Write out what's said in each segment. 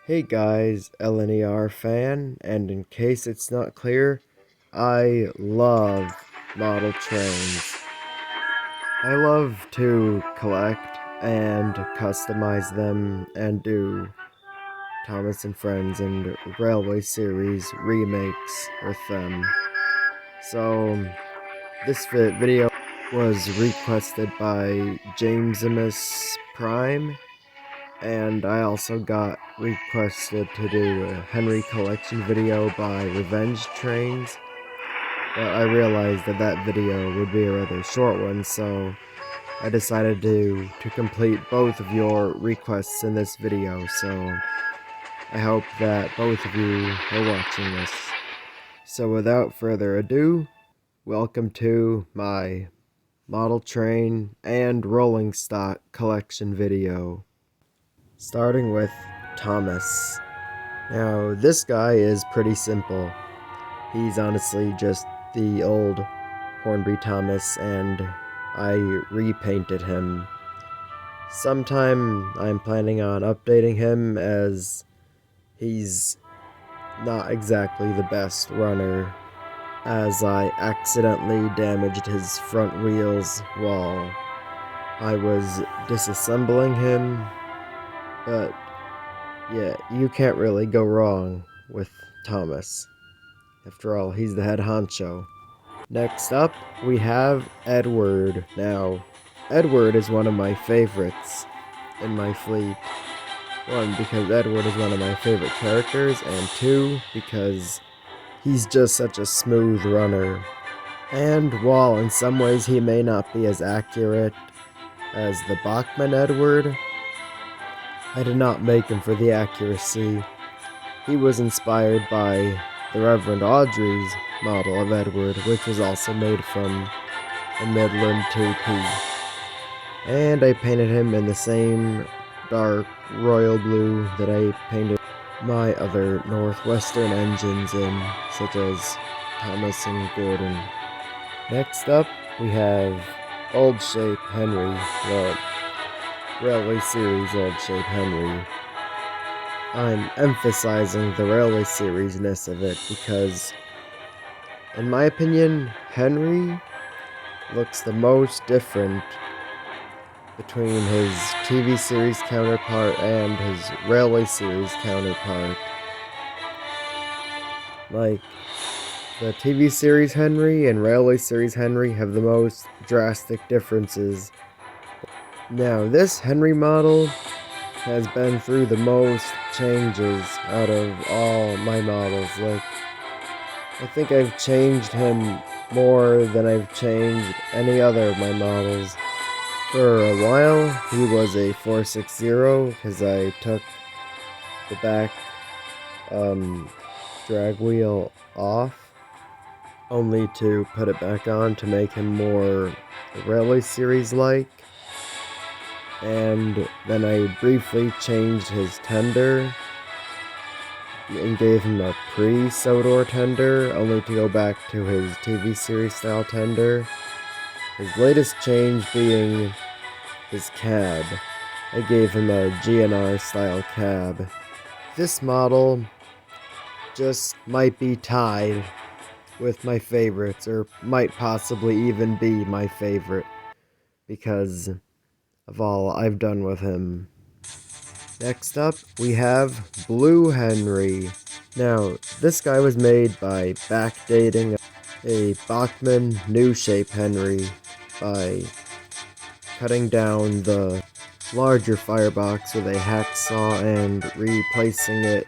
Hey guys, LNER fan, and in case it's not clear, I love model trains. I love to collect and customize them and do Thomas and Friends and Railway Series remakes with them. So, this video was requested by James Prime, and I also got requested to do a Henry collection video by Revenge Trains, but I realized that that video would be a rather short one, so I decided to complete both of your requests in this video, so I hope that both of you are watching this. So without further ado, welcome to my model train and rolling stock collection video. Starting with Thomas. Now, this guy is pretty simple. He's honestly just the old Hornby Thomas, and I repainted him. Sometime I'm planning on updating him, as he's not exactly the best runner, as I accidentally damaged his front wheels while I was disassembling him. But yeah, you can't really go wrong with Thomas. After all, he's the head honcho. Next up, we have Edward. Now, Edward is one of my favorites in my fleet. One, because Edward is one of my favorite characters, and two, because he's just such a smooth runner. And while in some ways he may not be as accurate as the Bachmann Edward, I did not make him for the accuracy. He was inspired by the Reverend Audrey's model of Edward, which was also made from a Midland 2P. And I painted him in the same dark royal blue that I painted my other Northwestern engines in, such as Thomas and Gordon. Next up, we have Old Shape Henry, the Railway Series Old Shape Henry. I'm emphasizing the Railway Series-ness of it because, in my opinion, Henry looks the most different between his TV series counterpart and his Railway Series counterpart. Like, the TV series Henry and Railway Series Henry have the most drastic differences. Now, this Henry model has been through the most changes out of all my models. Like, I think I've changed him more than I've changed any other of my models. For a while, he was a 460 because I took the back drag wheel off, only to put it back on to make him more Railway Series-like. And then I briefly changed his tender and gave him a pre-Sodor tender, only to go back to his TV series style tender. His latest change being his cab. I gave him a GNR style cab. This model just might be tied with my favorites, or might possibly even be my favorite, because of all I've done with him. Next up, we have Blue Henry. Now, this guy was made by backdating a Bachmann New Shape Henry by cutting down the larger firebox with a hacksaw and replacing it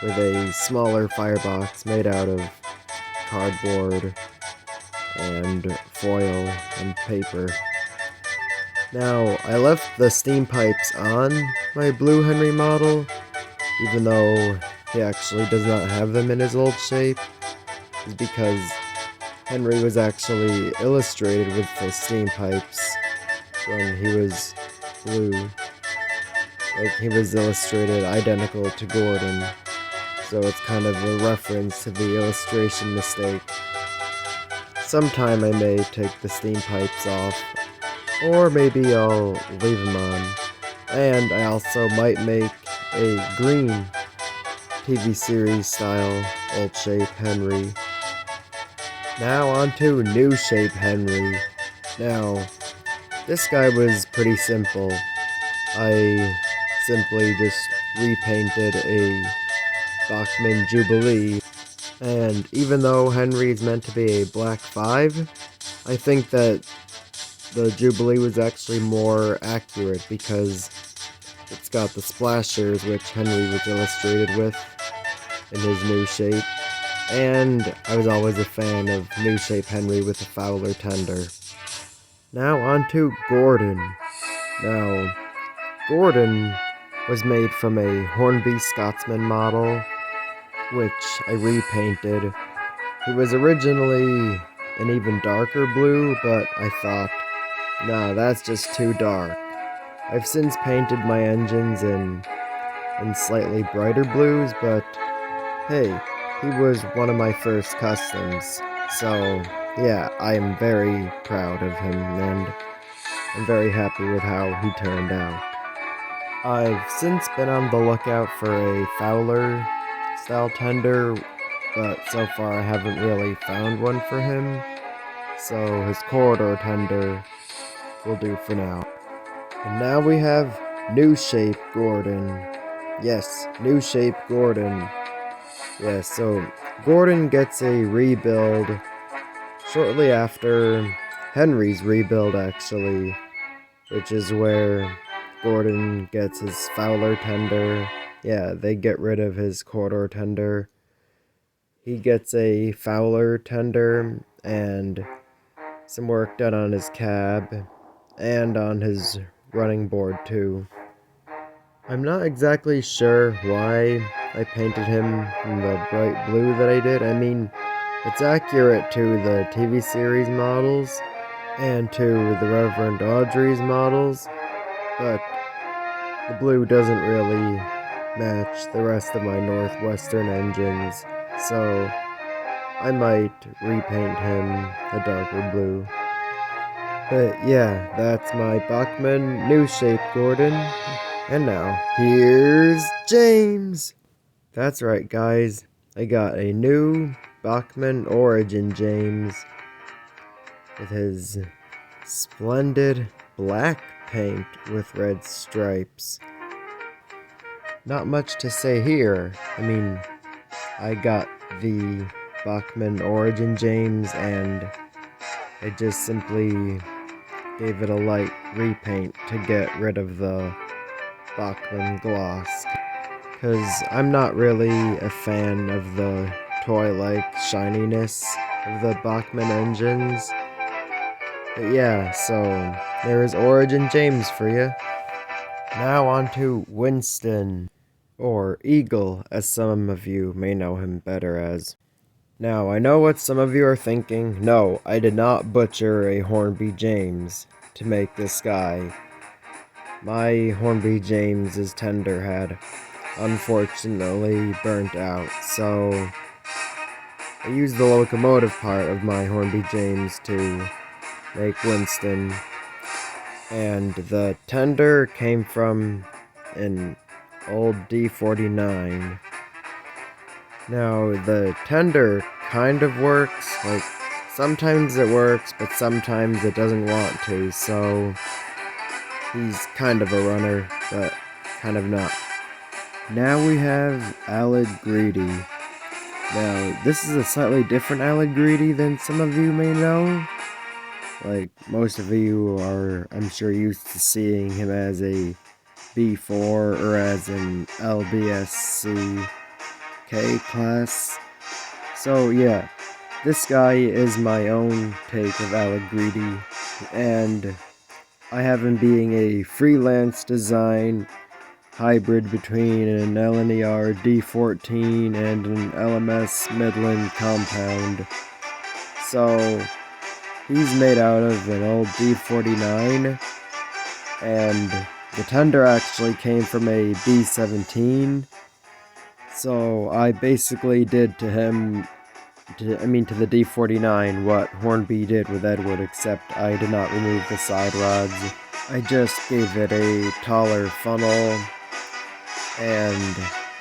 with a smaller firebox made out of cardboard and foil and paper. Now, I left the steam pipes on my Blue Henry model, even though he actually does not have them in his old shape, is because Henry was actually illustrated with the steam pipes when he was blue. Like, he was illustrated identical to Gordon, so it's kind of a reference to the illustration mistake. Sometime I may take the steam pipes off, or maybe I'll leave them on. And I also might make a green TV series style old shape Henry. Now onto new shape Henry. Now, this guy was pretty simple. I simply just repainted a Bachmann Jubilee, and even though Henry is meant to be a black 5, I think that the Jubilee was actually more accurate because it's got the splashers which Henry was illustrated with in his new shape, and I was always a fan of new shape Henry with a Fowler tender. Now on to Gordon. Now, Gordon was made from a Hornby Scotsman model, which I repainted. He was originally an even darker blue, but I thought, nah, that's just too dark. I've since painted my engines in slightly brighter blues, but hey, he was one of my first customs, so yeah, I am very proud of him, and I'm very happy with how he turned out. I've since been on the lookout for a Fowler style tender, but so far I haven't really found one for him, so his corridor tender will do for now. And now we have new shape Gordon. Yes, new shape Gordon. Yes, so Gordon gets a rebuild shortly after Henry's rebuild, actually, which is where Gordon gets his Fowler tender. Yeah, they get rid of his corridor tender. He gets a Fowler tender and some work done on his cab and on his running board too. I'm not exactly sure why I painted him in the bright blue that I did. I mean, it's accurate to the TV series models and to the Reverend Audrey's models, but the blue doesn't really match the rest of my Northwestern engines, so I might repaint him a darker blue. But yeah, that's my Bachmann new shape Gordon. And now, here's James! That's right, guys. I got a new Bachmann Origin James with his splendid black paint with red stripes. Not much to say here. I mean, I got the Bachmann Origin James and I just simply gave it a light repaint to get rid of the Bachmann gloss, because I'm not really a fan of the toy-like shininess of the Bachmann engines. But yeah, so there is Origin James for you. Now on to Winston, or Eagle, as some of you may know him better as. Now, I know what some of you are thinking. No, I did not butcher a Hornby James to make this guy. My Hornby James's tender had unfortunately burnt out, so I used the locomotive part of my Hornby James to make Winston, and the tender came from an old D49. Now, the tender kind of works, like, sometimes it works, but sometimes it doesn't want to, so he's kind of a runner, but kind of not. Now we have Alid Greedy. Now, this is a slightly different Alid Greedy than some of you may know. Like, most of you are, I'm sure, used to seeing him as a B4 or as an LBSC K class. So yeah, this guy is my own take of Alid Greedy, and I have him being a freelance design hybrid between an LNER D14 and an LMS Midland compound. So he's made out of an old D49, and the tender actually came from a B17. So I basically did to him, to the D49, what Hornby did with Edward, except I did not remove the side rods. I just gave it a taller funnel and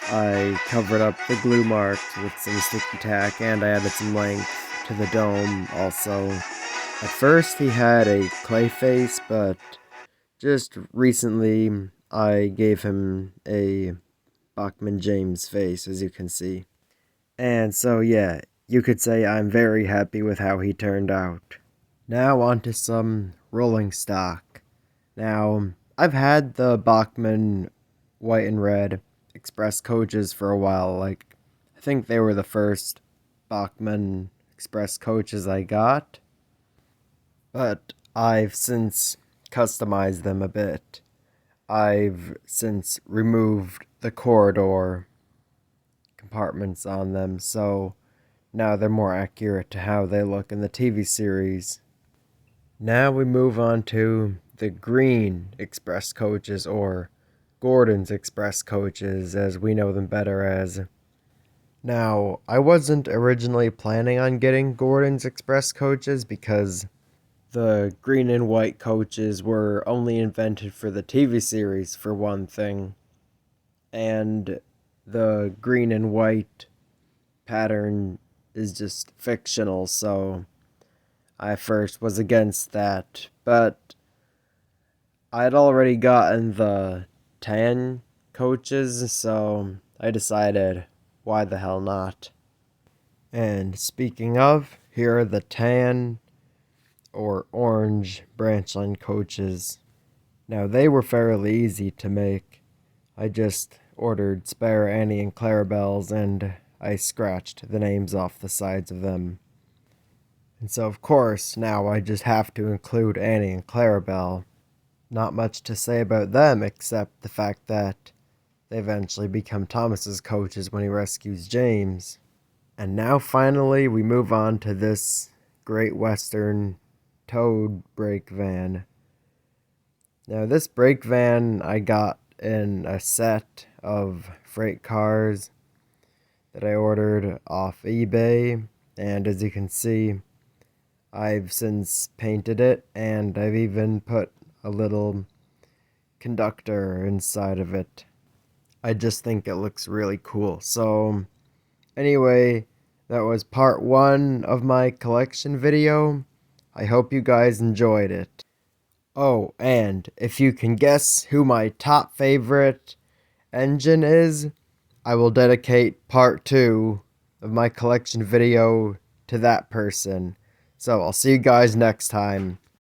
I covered up the glue marks with some sticky tack, and I added some length to the dome also. At first he had a clay face, but just recently I gave him a Bachman James face, as you can see. And so yeah, you could say I'm very happy with how he turned out. Now onto some rolling stock. Now, I've had the Bachman white and red express coaches for a while. Like, I think they were the first Bachman express coaches I got. But I've since customized them a bit. I've since removed the corridor compartments on them, so now they're more accurate to how they look in the TV series. Now we move on to the green express coaches, or Gordon's express coaches as we know them better as. Now, I wasn't originally planning on getting Gordon's express coaches because the green and white coaches were only invented for the TV series, for one thing, and the green and white pattern is just fictional, so I first was against that, but I'd already gotten the tan coaches, so I decided, why the hell not? And speaking of, here are the tan or orange branch line coaches. Now they were fairly easy to make. I just ordered spare Annie and Clarabelle's and I scratched the names off the sides of them. And so of course now I just have to include Annie and Clarabelle. Not much to say about them except the fact that they eventually become Thomas's coaches when he rescues James. And now finally we move on to this Great Western towed brake van. Now this brake van I got in a set of freight cars that I ordered off eBay, and as you can see, I've since painted it, and I've even put a little conductor inside of it. I just think it looks really cool. So anyway, that was part 1 of my collection video. I hope you guys enjoyed it. Oh, and if you can guess who my top favorite engine is, I will dedicate part 2 of my collection video to that person. So I'll see you guys next time.